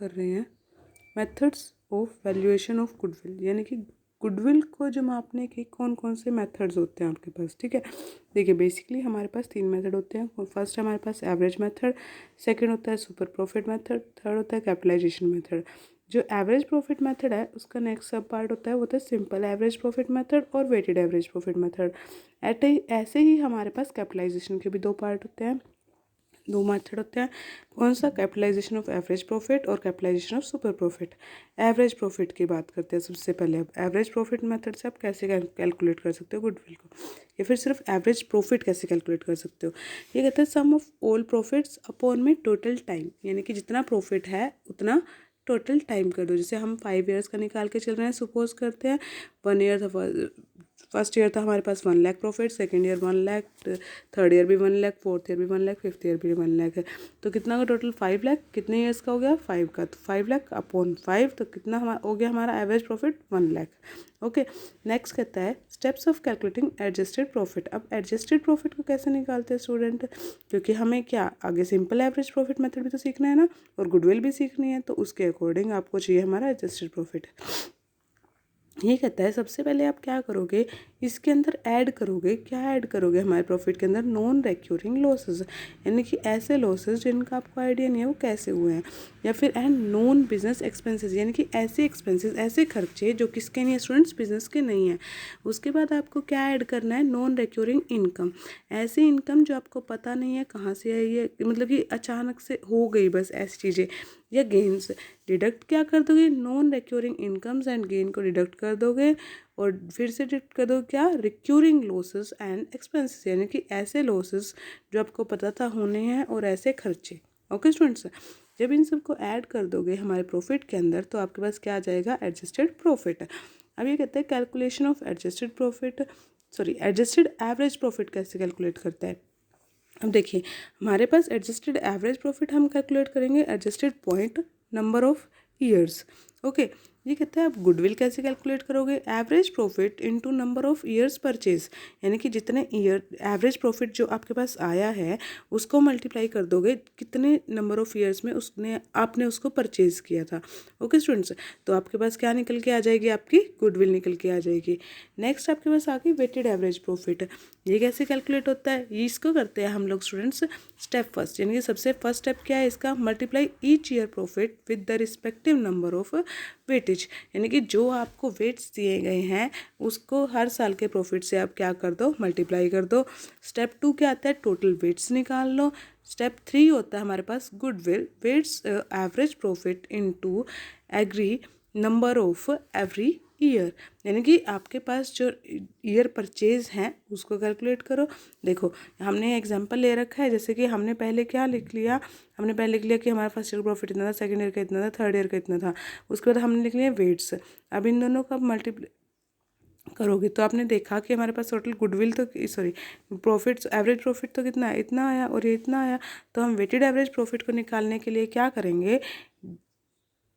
कर रहे हैं methods of valuation of goodwill, यानी कि गुडविल को जो मापने के कौन कौन से मेथड्स होते हैं आपके पास। ठीक है, देखिए बेसिकली हमारे पास 3 मेथड होते हैं। फर्स्ट हमारे पास एवरेज मेथड, सेकंड होता है सुपर प्रॉफिट मेथड, थर्ड होता है कैपिटलाइजेशन मेथड। जो एवरेज प्रॉफिट मेथड है उसका नेक्स्ट सब पार्ट होता है वो होता है सिंपल एवरेज प्रॉफिट मेथड और वेटेड एवरेज प्रॉफिट मेथड। ऐसे ही हमारे पास कैपिटलाइजेशन के भी 2 पार्ट होते हैं, 2 मेथड होते हैं। कौन सा? कैपिटलाइजेशन ऑफ एवरेज प्रॉफिट और capitalization of super profit. Average profit की बात करते हैं सबसे पहले। अब एवरेज प्रॉफिट मेथड से आप कैसे कैलकुलेट कर सकते हो गुडविल को, या फिर सिर्फ एवरेज प्रॉफिट कैसे कैलकुलेट कर सकते हो। ये कहते हैं सम ऑफ ऑल प्रॉफिट्स अपॉन में टोटल टाइम, यानी कि जितना प्रॉफिट है उतना टोटल टाइम कर दो। जैसे हम 5 ईयर्स का निकाल के चल रहे हैं, सपोज करते हैं 1 ईयर था, फर्स्ट ईयर था हमारे पास 1 lakh profit, second year 1 lakh, third year भी 1 लाख, फोर्थ ईयर भी 1 लाख, फिफ्थ ईयर भी 1 लाख है। तो कितना का टोटल 5 लाख, कितने ईयर्स का हो गया 5 का, तो 5 लाख अपॉन 5, तो कितना हमारा हो गया हमारा average profit 1 lakh. Okay, next कहता है steps of calculating adjusted profit. अब एडजस्टेड प्रॉफिट को कैसे निकालते हैं स्टूडेंट, क्योंकि हमें क्या आगे सिंपल एवरेज प्रॉफिट मेथड भी तो सीखना है ना, और गुडविल भी सीखनी है, तो उसके अकॉर्डिंग आपको चाहिए हमारा एडजस्टेड प्रॉफिट। ये कहता है सबसे पहले आप क्या करोगे, इसके अंदर ऐड करोगे, क्या ऐड करोगे हमारे प्रॉफिट के अंदर, नॉन रिक्यूरिंग लॉसेस, यानी कि ऐसे लॉसेस जिनका आपको आइडिया नहीं है वो कैसे हुए हैं, या फिर एंड नॉन बिजनेस एक्सपेंसेस, यानी कि ऐसे एक्सपेंसेस, ऐसे खर्चे जो किसके नहीं है स्टूडेंट्स, बिजनेस के नहीं है। उसके बाद आपको क्या ऐड करना है, नॉन रिक्यूरिंग इनकम, ऐसी इनकम जो आपको पता नहीं है कहाँ से आई है, मतलब कि अचानक से हो गई बस ऐसी चीज़ें, या गेन्स। डिडक्ट क्या कर दोगे, non recurring incomes and gain को डिडक्ट कर दोगे, और फिर से डिडक्ट कर दो क्या, रिक्यूरिंग लॉसेस एंड एक्सपेंसेस, यानी कि ऐसे लॉसेस जो आपको पता था होने हैं और ऐसे खर्चे। ओके स्टूडेंट्स, जब इन सबको ऐड कर दोगे हमारे प्रॉफिट के अंदर तो आपके पास क्या आ जाएगा, एडजस्टेड प्रॉफिट। अब ये कहते हैं calculation of adjusted profit, sorry adjusted average profit कैसे कैलकुलेट करता है। अब देखिए हमारे पास एडजस्टेड एवरेज प्रॉफिट हम कैलकुलेट करेंगे adjusted point number of years. Okay, ये कहते हैं आप गुडविल कैसे कैलकुलेट करोगे, average profit into number of years purchase, यानी कि जितने ईयर एवरेज प्रॉफिट जो आपके पास आया है उसको मल्टीप्लाई कर दोगे कितने नंबर ऑफ ईयर्स में आपने उसको परचेज किया था। ओके स्टूडेंट्स, तो आपके पास क्या निकल के आ जाएगी, आपकी गुडविल निकल के आ जाएगी। नेक्स्ट आपके पास आ गई वेटेड एवरेज प्रॉफिट। ये कैसे कैलकुलेट होता है, ये इसको करते हैं हम लोग स्टूडेंट्स स्टेप फर्स्ट, यानी कि सबसे फर्स्ट स्टेप क्या है इसका, multiply each year profit with the respective number of weightage, यानी कि जो आपको वेट्स दिए गए हैं उसको हर साल के प्रॉफिट से आप क्या कर दो, मल्टीप्लाई कर दो। स्टेप 2 क्या आता है, टोटल वेट्स निकाल लो। स्टेप 3 होता है हमारे पास goodwill weights average profit into एग्री नंबर ऑफ एवरी ईयर, यानी कि आपके पास जो ईयर परचेज हैं उसको कैलकुलेट करो। देखो हमने एग्जांपल ले रखा है, जैसे कि हमने पहले क्या लिख लिया, हमने पहले लिख लिया कि हमारा फर्स्ट ईयर प्रॉफिट इतना था, सेकंड ईयर का इतना था, थर्ड ईयर का इतना था, उसके बाद हमने लिख लिया वेट्स। अब इन दोनों का मल्टीप्लाई करोगे तो आपने देखा कि हमारे पास टोटल गुडविल तो सॉरी प्रॉफिट एवरेज प्रॉफिट तो कितना है, इतना आया और ये इतना आया। तो हम वेटेड एवरेज प्रॉफिट को निकालने के लिए क्या करेंगे,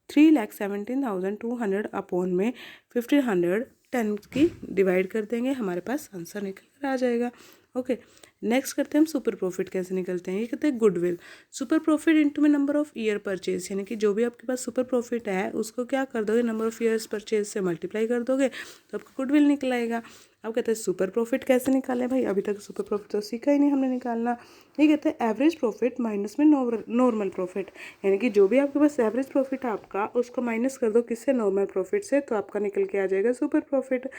3,17,200 अपॉन में 1,510 की डिवाइड कर देंगे, हमारे पास आंसर निकल कर आ जाएगा। ओके, नेक्स्ट करते हैं हम सुपर प्रॉफिट कैसे निकलते हैं। ये कहते हैं गुडविल सुपर प्रॉफिट इनटू में नंबर ऑफ ईयर परचेज, यानी कि जो भी आपके पास सुपर प्रॉफिट है उसको क्या कर दोगे, नंबर ऑफ ईयर्स परचेज से मल्टीप्लाई कर दोगे तो आपका गुडविल निकल आएगा। अब कहते हैं सुपर प्रॉफिट कैसे निकालें, भाई अभी तक सुपर प्रॉफिट तो सीखा ही नहीं हमने निकालना। ये कहते हैं एवरेज प्रॉफिट माइनस में नॉर्मल प्रॉफिट, यानी कि जो भी आपके पास एवरेज प्रॉफिट है आपका उसको माइनस कर दो किससे, नॉर्मल प्रॉफिट से, तो आपका निकल के आ जाएगा सुपर प्रॉफिट।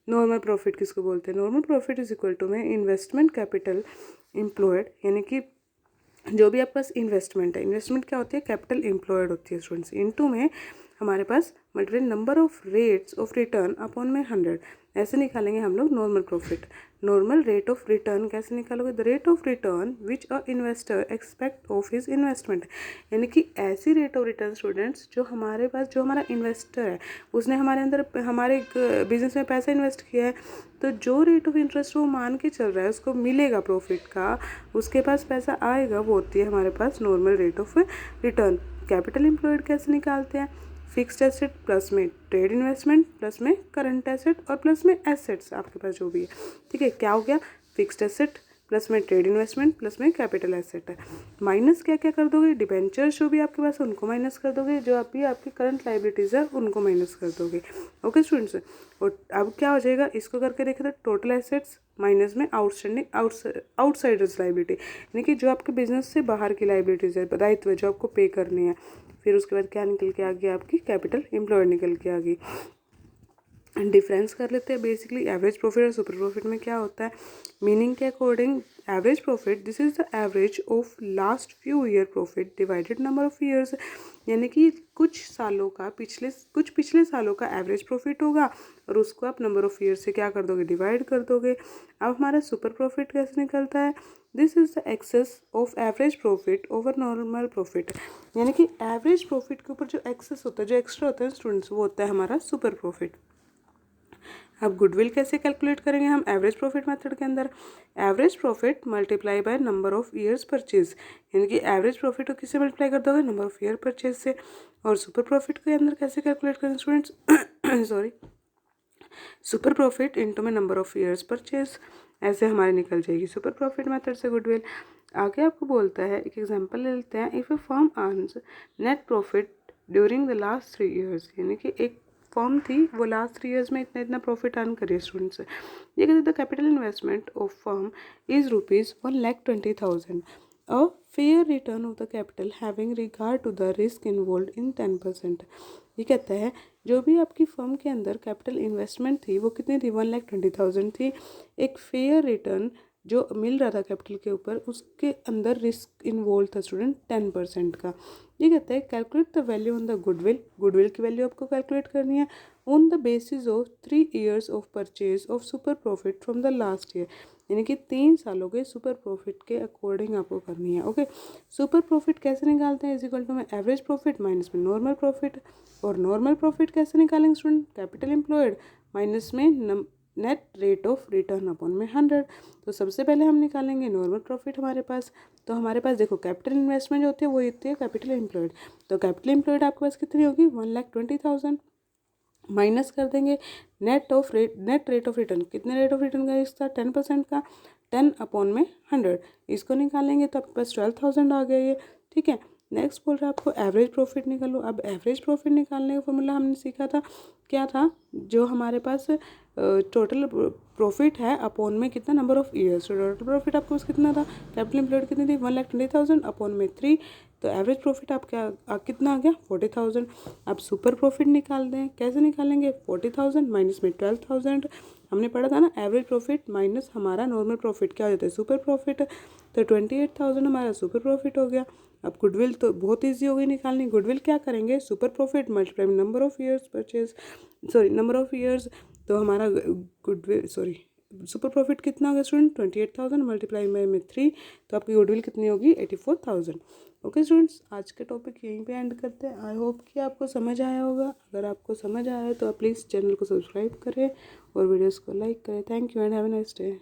नॉर्मल प्रॉफिट किसको बोलते हैं, normal profit is equal to में इन्वेस्टमेंट कैपिटल एम्प्लॉयड, यानी कि जो भी आपके पास इन्वेस्टमेंट है, इन्वेस्टमेंट क्या होती है, कैपिटल एम्प्लॉयड होती है स्टूडेंट्स, इनटू में हमारे पास multiply number of rates of return upon में 100, ऐसे निकालेंगे हम लोग normal profit. Normal rate of return कैसे निकालोगे, the rate of return which a investor expect of his investment, यानी कि ऐसी रेट ऑफ रिटर्न स्टूडेंट्स जो हमारे पास, जो हमारा इन्वेस्टर है उसने हमारे अंदर हमारे बिजनेस में पैसा इन्वेस्ट किया है, तो जो रेट ऑफ इंटरेस्ट वो मान के चल रहा है उसको मिलेगा प्रॉफिट का, उसके पास पैसा आएगा, वो होती है हमारे पास normal rate of return. Capital employed कैसे निकालते हैं, फिक्स्ड एसेट प्लस में ट्रेड इन्वेस्टमेंट प्लस में करंट एसेट और प्लस में एसेट्स आपके पास जो भी है, ठीक है। क्या हो गया, फिक्स्ड एसेट प्लस में ट्रेड इन्वेस्टमेंट, प्लस में कैपिटल एसेट है। माइनस क्या क्या कर दोगे, डिबेंचर्स जो भी आपके पास है उनको माइनस कर दोगे, जो अभी आपकी करंट लाइबिलिटीज़ है उनको माइनस कर दोगे। ओके स्टूडेंट्स, और अब क्या हो जाएगा, इसको करके देखें तो टोटल एसेट्स माइनस में आउटस्टैंडिंग आउटसाइडर्स लाइबिलिटी, यानी कि जो आपके बिजनेस से बाहर की लाइबिलिटीज़ है, दायित्व जो आपको पे करनी है। फिर उसके बाद क्या निकल के आ गया, आपकी कैपिटल एम्प्लॉयड निकल के आ गई। डिफरेंस कर लेते हैं बेसिकली एवरेज प्रॉफिट और सुपर प्रॉफिट में क्या होता है। मीनिंग के according average profit this is the average of last few year profit divided number of years, यानी कि कुछ पिछले सालों का एवरेज प्रॉफिट होगा और उसको आप नंबर ऑफ ईयर से क्या कर दोगे, डिवाइड कर दोगे। अब हमारा सुपर प्रॉफिट कैसे निकलता है, this is the excess of average profit over normal profit, यानी कि एवरेज प्रॉफिट के ऊपर जो एक्सेस होता है, जो एक्स्ट्रा होता है स्टूडेंट्स, वो होता है हमारा सुपर प्रॉफिट। अब गुडविल कैसे कैलकुलेट करेंगे हम एवरेज प्रॉफिट मेथड के अंदर, average profit multiply by number of years purchase, यानी कि एवरेज प्रॉफिट को किससे मल्टीप्लाई कर दोगे, नंबर ऑफ ईयर परचेज से। और सुपर प्रॉफिट के अंदर कैसे कैलकुलेट करें students sorry, super profit into में नंबर ऑफ ईयर्स परचेज, ऐसे हमारे निकल जाएगी सुपर प्रॉफिट मेथड से गुडविल। आगे आपको बोलता है, एक एग्जांपल ले लेते हैं, if A firm earns net profit during the last 3 years, यानी कि एक फर्म थी वो लास्ट 3 ईयर्स में इतना इतना प्रॉफिट अर्न करिए स्टूडेंट्स। ये कहते the capital investment of firm is ₹1,20,000, a fair return of the capital having regard to the risk involve in 10%। ये कहता है जो भी आपकी फर्म के अंदर कैपिटल इन्वेस्टमेंट थी वो कितनी थी, 1,20,000 थी। एक फेयर रिटर्न जो मिल रहा था कैपिटल के ऊपर, उसके अंदर रिस्क इन्वॉल्व था स्टूडेंट 10% का। ये कहता है calculate the value on the goodwill, goodwill की वैल्यू आपको कैलकुलेट करनी है on the basis of 3 years of purchase of super profit from the last year, यानी कि 3 सालों के सुपर प्रॉफिट के अकॉर्डिंग आपको करनी है। ओके, सुपर प्रॉफिट कैसे निकालते हैं, इज इक्वल टू में एवरेज प्रॉफिट माइनस में नॉर्मल प्रॉफिट। और नॉर्मल प्रॉफिट कैसे निकालेंगे स्टूडेंट, कैपिटल एम्प्लॉयड माइनस में net rate of return upon में 100। तो सबसे पहले हम निकालेंगे नॉर्मल प्रॉफिट हमारे पास, तो हमारे पास देखो कैपिटल इन्वेस्टमेंट जो होती है वो होती है कैपिटल एम्प्लॉयड, तो कैपिटल एम्प्लॉयड आपके पास कितनी होगी, 1,20,000 माइनस कर देंगे नेट रेट ऑफ रिटर्न, कितने रेट ऑफ रिटर्न का इसका 10% का, 10 अपॉन में 100, इसको निकालेंगे तो आपके पास 12,000 आ गया ये। ठीक है, नेक्स्ट बोल रहा है आपको एवरेज प्रॉफिट निकालो। अब एवरेज प्रॉफिट निकालने का फॉर्मूला हमने सीखा था, क्या था, जो हमारे पास टोटल प्रॉफिट है अपॉन में कितना नंबर ऑफ ईयर्स, तो टोटल प्रॉफिट आपको पास कितना था, कैपिटल एम्प्लॉयड कितनी थी 1,20,000 अपॉन में 3, तो एवरेज प्रॉफिट आपका कितना आ गया 40,000। अब सुपर प्रॉफिट निकाल दें, कैसे निकालेंगे, 40,000 माइनस में 12,000, हमने पढ़ा था ना एवरेज प्रॉफिट माइनस हमारा नॉर्मल प्रॉफिट क्या हो जाता है सुपर प्रॉफिट, तो 28,000 हमारा सुपर प्रॉफिट हो गया। अब गुडविल तो बहुत ईजी हो गई निकालनी, गुडविल क्या करेंगे, super profit multiply number of years purchase, sorry number of years, तो हमारा गुडविल सुपर प्रॉफिट कितना होगा स्टूडेंट, 28,000 मल्टीप्लाई में 3, तो आपकी गुडविल कितनी होगी 84,000। ओके स्टूडेंट्स, आज के टॉपिक यहीं पे एंड करते हैं। आई होप कि आपको समझ आया होगा, अगर आपको समझ आया है तो आप प्लीज़ चैनल को सब्सक्राइब करें और वीडियोस को लाइक करें। Thank you and have a nice day.